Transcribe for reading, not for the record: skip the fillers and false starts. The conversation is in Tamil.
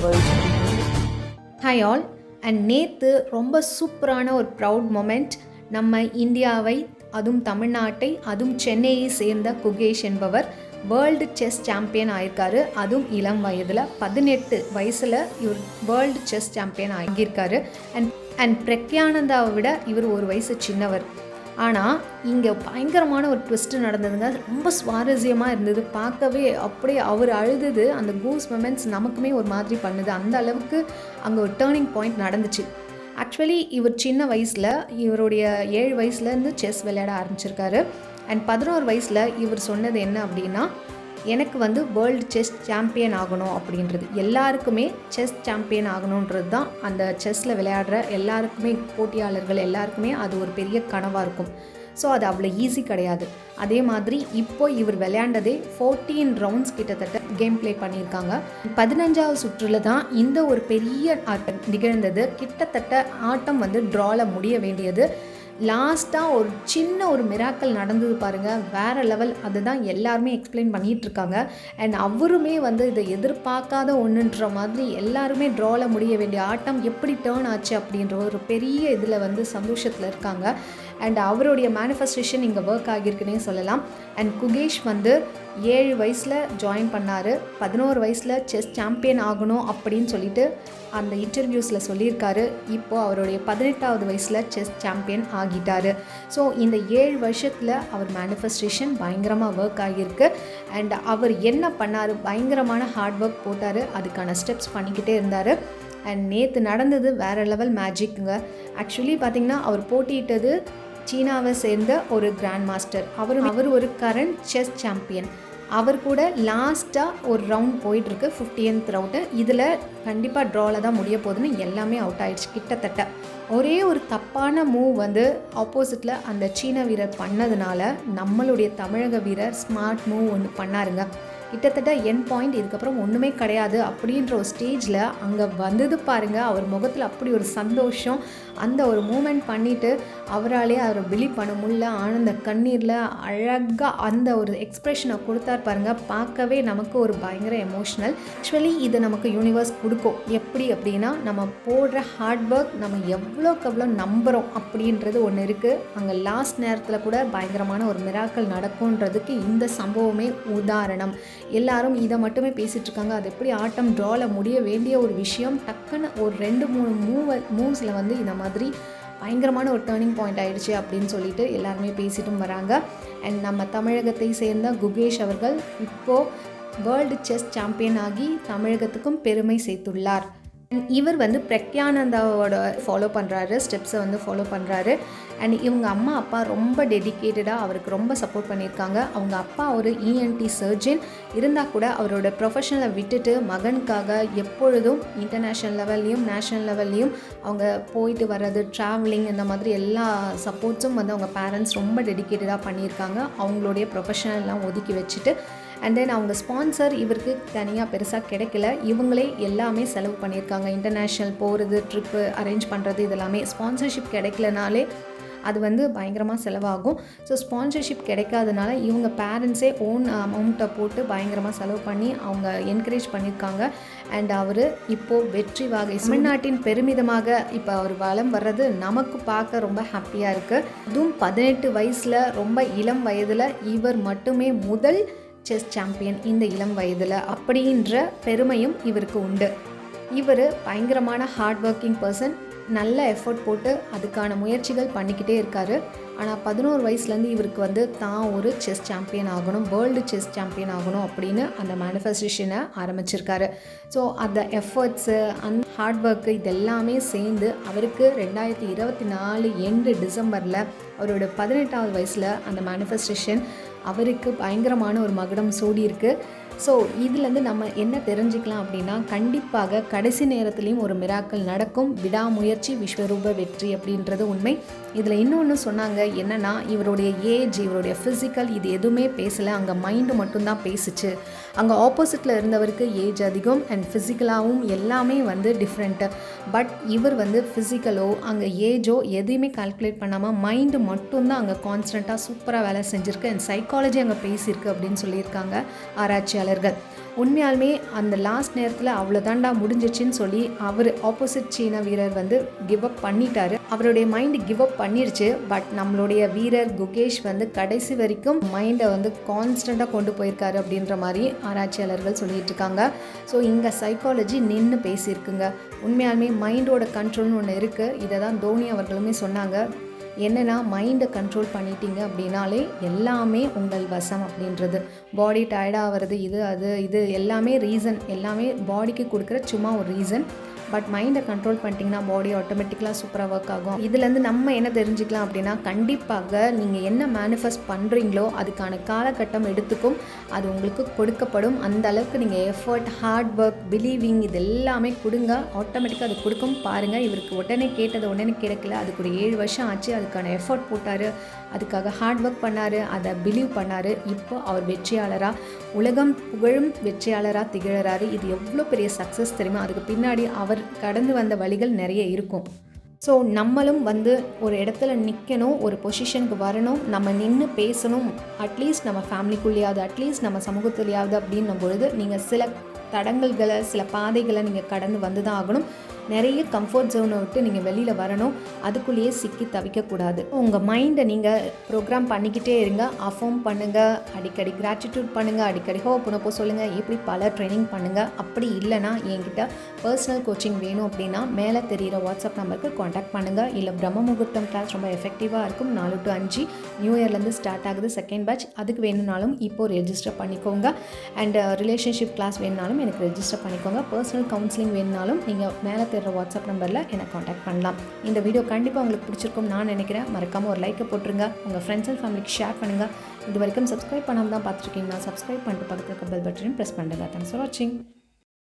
வேர்ல்ட். Hi all. அண்ட் நேற்று ரொம்ப சூப்பரான ஒரு ப்ரவுட் மொமெண்ட். நம்ம இந்தியாவை, அதுவும் தமிழ்நாட்டை, அதுவும் சென்னையை சேர்ந்த குகேஷ் என்பவர் வேர்ல்டு செஸ் சாம்பியன் ஆயிருக்காரு. அதுவும் இளம் வயதில் 18 வயசில் இவர் வேர்ல்டு செஸ் சாம்பியன் ஆகியிருக்காரு. அண்ட் பிரக்யானந்தாவை விட இவர் ஒரு வயசு சின்னவர். ஆனால் இங்கே பயங்கரமான ஒரு ட்விஸ்ட்டு நடந்ததுங்க. ரொம்ப சுவாரஸ்யமாக இருந்தது பார்க்கவே. அப்படியே அவர் அழுதது, அந்த கூஸ் மொமெண்ட்ஸ் நமக்குமே ஒரு மாதிரி பண்ணுது. அந்த அளவுக்கு அங்கே ஒரு டேர்னிங் பாயிண்ட் நடந்துச்சு. ஆக்சுவலி இவர் சின்ன வயசில், இவருடைய 7 வயசுலேருந்து செஸ் விளையாட ஆரம்பிச்சிருக்காரு. அண்ட் 11 வயசில் இவர் சொன்னது என்ன அப்படின்னா, எனக்கு வேர்ல்டு செஸ் சாம்பியன் ஆகணும் அப்படின்றது. எல்லாருக்குமே செஸ் சாம்பியன் ஆகணுன்றது தான் அந்த செஸ்ஸில் விளையாடுற எல்லாருக்குமே, போட்டியாளர்கள் எல்லாருக்குமே அது ஒரு பெரிய கனவாக இருக்கும். ஸோ அது அவ்வளோ ஈஸி கிடையாது. அதே மாதிரி இப்போ இவர் விளையாண்டதே 14 ரவுண்ட்ஸ் கிட்டத்தட்ட கேம் ப்ளே பண்ணியிருக்காங்க. 15வது சுற்றில் தான் இந்த ஒரு பெரிய ஆட்டம் நிகழ்ந்தது. கிட்டத்தட்ட ஆட்டம் ட்ராவில் முடிய வேண்டியது. லாஸ்ட்டாக ஒரு சின்ன ஒரு மிராக்கல் நடந்தது பாருங்கள், வேறு லெவல். அதுதான் எல்லாருமே எக்ஸ்பிளைன் பண்ணிகிட்ருக்காங்க. அண்ட் அவருமே இதை எதிர்பார்க்காத ஒன்றுன்ற மாதிரி எல்லாருமே ட்ராவில் முடிய வேண்டிய ஆட்டம் எப்படி டேர்ன் ஆச்சு அப்படின்ற ஒரு பெரிய இதில் சந்தோஷத்தில் இருக்காங்க. அண்ட் அவருடைய மேனிஃபெஸ்டேஷன் இங்கே ஒர்க் ஆகியிருக்குன்னே சொல்லலாம். அண்ட் குகேஷ் 7 வயசில் ஜாயின் பண்ணார். 11 வயசில் செஸ் சாம்பியன் ஆகணும் அப்படின்னு சொல்லிட்டு அந்த இன்டர்வியூஸில் சொல்லியிருக்காரு. இப்போது அவருடைய 18வது வயசில் செஸ் சாம்பியன் ஆகிட்டார். ஸோ இந்த 7 வருஷத்தில் அவர் மேனிஃபெஸ்டேஷன் பயங்கரமாக ஒர்க் ஆகியிருக்கு. அண்ட் அவர் என்ன பண்ணார், பயங்கரமான ஹார்ட் ஒர்க் போட்டார், அதுக்கான ஸ்டெப்ஸ் பண்ணிக்கிட்டே இருந்தார். அண்ட் நேற்று நடந்தது வேறு லெவல் மேஜிக்குங்க. ஆக்சுவலி பார்த்திங்கன்னா அவர் போட்டியிட்டது சீனாவை சேர்ந்த ஒரு கிராண்ட் மாஸ்டர். அவர் ஒரு கரண்ட் செஸ் சாம்பியன். அவர் கூட லாஸ்ட்டாக ஒரு ரவுண்ட் போயிட்டுருக்கு, 50th ரவுண்டு. இதில் கண்டிப்பாக ட்ராவில் தான் முடிய போகுதுன்னு எல்லாமே அவுட் ஆகிடுச்சு. கிட்டத்தட்ட ஒரே ஒரு தப்பான மூவ் ஆப்போசிட்டில் அந்த சீன வீரர் பண்ணதுனால நம்மளுடைய தமிழக வீரர் ஸ்மார்ட் மூவ் ஒன்று பண்ணாருங்க. கிட்டத்தட்ட என் பாயிண்ட், இதுக்கப்புறம் ஒன்றுமே கிடையாது அப்படின்ற ஒரு ஸ்டேஜில் அங்கே வந்தது பாருங்கள். அவர் முகத்தில் அப்படி ஒரு சந்தோஷம். அந்த ஒரு மூமெண்ட் பண்ணிவிட்டு அவராலே அவரை பிலீவ் பண்ண முடியல. ஆனந்த கண்ணீரில் அழகாக அந்த ஒரு எக்ஸ்ப்ரெஷனை கொடுத்தார் பாருங்கள். பார்க்கவே நமக்கு ஒரு பயங்கர எமோஷ்னல். ஆக்சுவலி இது நமக்கு யூனிவர்ஸ் கொடுக்கும். எப்படி அப்படின்னா, நம்ம போடுற ஹார்ட் ஒர்க் நம்ம எவ்வளோக்கு எவ்வளோ நம்புகிறோம் அப்படின்றது ஒன்று இருக்குது. அங்கே லாஸ்ட் நேரத்தில் கூட பயங்கரமான ஒரு மிராக்கல் நடக்கும்ன்றதுக்கு இந்த சம்பவமே உதாரணம். எல்லாரும் இதை மட்டுமே பேசிகிட்ருக்காங்க. அது எப்படி ஆட்டம் ட்ராவில் முடிய வேண்டிய ஒரு விஷயம் டக்குன்னு ஒரு 2-3 மூவ்ஸில் இந்த மாதிரி பயங்கரமான ஒரு டேர்னிங் பாயிண்ட் ஆகிடுச்சு அப்படின்னு சொல்லிட்டு எல்லாருமே பேசிட்டும் வராங்க. அண்ட் நம்ம தமிழகத்தை சேர்ந்த குகேஷ் அவர்கள் இப்போது வேர்ல்டு செஸ் சாம்பியன் ஆகி தமிழகத்துக்கும் பெருமை சேர்த்துள்ளார். இவர் பிரக்யானந்தாவோட ஃபாலோ பண்ணுறாரு, ஸ்டெப்ஸை ஃபாலோ பண்ணுறாரு. அண்ட் இவங்க அம்மா அப்பா ரொம்ப டெடிக்கேட்டடாக அவருக்கு ரொம்ப சப்போர்ட் பண்ணியிருக்காங்க. அவங்க அப்பா ஒரு ENT சர்ஜன் இருந்தால் கூட அவரோட ப்ரொஃபஷனலை விட்டுட்டு மகனுக்காக எப்பொழுதும் இன்டர்நேஷ்னல் லெவல்லையும் நேஷ்னல் லெவல்லையும் அவங்க போயிட்டு வர்றது, ட்ராவலிங், இந்த மாதிரி எல்லா சப்போர்ட்ஸும் அவங்க பேரண்ட்ஸ் ரொம்ப டெடிக்கேட்டடாக பண்ணியிருக்காங்க. அவங்களுடைய ப்ரொஃபஷனல்லாம் ஒதுக்கி வச்சுட்டு அண்ட் தென் அவங்க ஸ்பான்சர் இவருக்கு தனியாக பெருசாக கிடைக்கல. இவங்களே எல்லாமே செலவு பண்ணியிருக்காங்க. இன்டர்நேஷ்னல் போகிறது, ட்ரிப்பு அரேஞ்ச் பண்ணுறது, இதெல்லாமே ஸ்பான்சர்ஷிப் கிடைக்கலனாலே அது பயங்கரமாக செலவாகும். ஸோ ஸ்பான்சர்ஷிப் கிடைக்காதனால இவங்க பேரண்ட்ஸே ஓன் அமௌண்ட்டை போட்டு பயங்கரமாக செலவு பண்ணி அவங்க என்கரேஜ் பண்ணியிருக்காங்க. அண்ட் அவர் இப்போது வெற்றி வாகை தமிழ்நாட்டின் பெருமிதமாக இப்போ அவர் வலம் வர்றது நமக்கு பார்க்க ரொம்ப ஹாப்பியாக இருக்குது. அதுவும் 18 வயசில், ரொம்ப இளம் வயதில் இவர் மட்டுமே முதல் செஸ் சாம்பியன் இந்த இளம் வயதில் அப்படின்ற பெருமையும் இவருக்கு உண்டு. இவர் பயங்கரமான ஹார்ட் ஒர்க்கிங் பர்சன். நல்ல எஃபர்ட் போட்டு அதுக்கான முயற்சிகள் பண்ணிக்கிட்டே இருக்கார். ஆனால் 11 வயசுலேருந்து இவருக்கு தான் ஒரு செஸ் சாம்பியன் ஆகணும், வேர்ல்டு செஸ் சாம்பியன் ஆகணும் அப்படின்னு அந்த மேனிஃபெஸ்டேஷனை ஆரம்பிச்சிருக்காரு. ஸோ அந்த எஃபர்ட்ஸு, அந்த ஹார்ட் ஒர்க்கு இதெல்லாமே சேர்ந்து அவருக்கு 2024 எண்டு டிசம்பரில் அவரோட 18வது வயசில் அந்த மேனிஃபெஸ்டேஷன் அவருக்கு பயங்கரமான ஒரு மகுடம் சூடி இருக்குது. ஸோ இதுலேருந்து நம்ம என்ன தெரிஞ்சுக்கலாம் அப்படின்னா, கண்டிப்பாக கடைசி நேரத்துலேயும் ஒரு மிராக்கல் நடக்கும். விடாமுயற்சி விஸ்வரூப வெற்றி அப்படின்றது உண்மை. இதில் இன்னொன்று சொன்னாங்க என்னென்னா, இவருடைய ஏஜ், இவருடைய ஃபிசிக்கல் இது எதுவுமே பேசலை, அங்கே மைண்டு மட்டும்தான் பேசிச்சு. அங்கே ஆப்போசிட்டில் இருந்தவருக்கு ஏஜ் அதிகம் அண்ட் ஃபிசிக்கலாகவும் எல்லாமே டிஃப்ரெண்ட்டு. பட் இவர் ஃபிசிக்கலோ அங்கே ஏஜோ எதையுமே கால்குலேட் பண்ணாமல் மைண்டு மட்டும்தான் அங்கே கான்ஸ்டண்ட்டாக சூப்பராக வேலை செஞ்சுருக்கு. அண்ட் சைக்காலஜி அங்கே பேசியிருக்கு அப்படின்னு சொல்லியிருக்காங்க ஆராய்ச்சியாளர். ஆராய்ச்சியாளர்கள். உண்மையாலுமே அந்த லாஸ்ட் நேரத்தில் அவ்வளோதாண்டா முடிஞ்சிச்சின்னு சொல்லி அவர் ஆப்போசிட் சீன வீரர் வந்து கிவ் அப் பண்ணிட்டாரு. அவருடைய மைண்டு கிவ் அப் பண்ணிருச்சு. பட் நம்மளுடைய வீரர் குகேஷ் வந்து கடைசி வரைக்கும் மைண்டை வந்து கான்ஸ்டண்ட்டாக கொண்டு போயிருக்காரு அப்படின்ற மாதிரி ஆராய்ச்சியாளர்கள் சொல்லிட்டு இருக்காங்க. ஸோ இங்கே சைக்காலஜி நின்று பேசியிருக்குங்க. உண்மையாலுமே மைண்டோட கண்ட்ரோல்னு ஒன்று இருக்குது. இதை தான் தோனி அவர்களுமே சொன்னாங்க. என்னென்னா மைண்டை கண்ட்ரோல் பண்ணிட்டீங்க அப்படின்னாலே எல்லாமே உங்கள் வசம் அப்படின்றது. பாடி டயர்டாகிறது இது எல்லாமே ரீசன், எல்லாமே பாடிக்கு கொடுக்குற சும்மா ஒரு ரீசன். பட் மைண்டை கண்ட்ரோல் பண்ணிட்டீங்கன்னா பாடி ஆட்டோமேட்டிக்கலாக சூப்பராக ஒர்க் ஆகும். இதுலேருந்து நம்ம என்ன தெரிஞ்சுக்கலாம் அப்படின்னா, கண்டிப்பாக நீங்கள் என்ன மேனிஃபெஸ்ட் பண்ணுறீங்களோ அதுக்கான காலகட்டம் எடுத்துக்கும், அது உங்களுக்கு கொடுக்கப்படும். அந்த அளவுக்கு நீங்கள் எஃபர்ட், ஹார்ட் ஒர்க், பிலீவிங் இது எல்லாமே கொடுங்க, ஆட்டோமேட்டிக்காக அது கொடுக்கும். பாருங்கள், இவருக்கு உடனே கேட்டது உடனே கிடைக்கல. அதுக்கு ஒரு 7 வருஷம் ஆச்சு. அதுக்கான எஃபர்ட் போட்டார், அதுக்காக ஹார்ட் ஒர்க் பண்ணார், அதை பிலீவ் பண்ணார். இப்போ அவர் வெற்றியாளராக, உலகம் புகழும் வெற்றியாளராக திகழறாரு. இது எவ்வளோ பெரிய சக்ஸஸ் தெரியுமா? அதுக்கு பின்னாடி அவர் கடந்து வந்த வழிகள் நிறைய இருக்கும். ஸோ நம்மளும் வந்து ஒரு இடத்துல நிற்கணும், ஒரு பொசிஷனுக்கு வரணும், நம்ம நின்று பேசணும். அட்லீஸ்ட் நம்ம ஃபேமிலிக்குள்ளேயாவது, அட்லீஸ்ட் நம்ம சமூகத்துலேயாவது அப்படின்னும் பொழுது நீங்கள் சில தடங்கல்களை, சில பாதைகளை நீங்கள் கடந்து வந்து தான் ஆகணும். நிறைய கம்ஃபர்ட் ஜோனை விட்டு நீங்கள் வெளியில் வரணும். அதுக்குள்ளேயே சிக்கி தவிக்கக்கூடாது. உங்கள் மைண்டை நீங்கள் ப்ரோக்ராம் பண்ணிக்கிட்டே இருங்க. அஃபர்ம் பண்ணுங்கள், அடிக்கடி கிராட்டிடியூட் பண்ணுங்கள், அடிக்கடி ஹோப்புனப்போ சொல்லுங்கள், இப்படி பல ட்ரைனிங் பண்ணுங்கள். அப்படி இல்லைனா என்கிட்ட பர்சனல் கோச்சிங் வேணும் அப்படின்னா மேலே தெரிகிற வாட்ஸ்அப் நம்பருக்கு காண்டாக்ட் பண்ணுங்கள். இல்லை பிரம்ம முகூர்த்தம் கிளாஸ் ரொம்ப எஃபெக்டிவாக இருக்கும். 4 to 5 நியூ இயர்லேருந்து ஸ்டார்ட் ஆகுது, செகண்ட் பேட்ச். அதுக்கு வேணும்னாலும் இப்போது ரெஜிஸ்டர் பண்ணிக்கோங்க. அண்ட் ரிலேஷன்ஷிப் கிளாஸ் வேணுனாலும் எனக்கு ரெஜிஸ்டர் பண்ணிக்கோங்க. பர்சனல் கவுன்சிலிங் வேணுனாலும் நீங்கள் மேலே வாட்ஸ்அப் நம்பரில் என்னை காண்டாக்ட் பண்ணலாம். இந்த வீடியோ கண்டிப்பாக உங்களுக்கு பிடிச்சிருக்கும் நான் நினைக்கிறேன். மறக்காமல் ஒரு லைக்கை போட்டுருங்க, உங்கள் ஃப்ரெண்ட்ஸ் அண்ட் ஃபேமிலிக்கு ஷேர் பண்ணுங்கள். இது வரைக்கும் சப்ஸ்கிரைப் பண்ணாமல் தான் பார்த்துருக்கீங்கன்னா சப்ஸ்கிரைப் பண்ணிட்டு பக்கத்தில் இருக்க பெல் பட்டனையும் ப்ரெஸ் பண்ணுங்கள். தேங்க்ஸ் ஃபார் வாட்சிங்.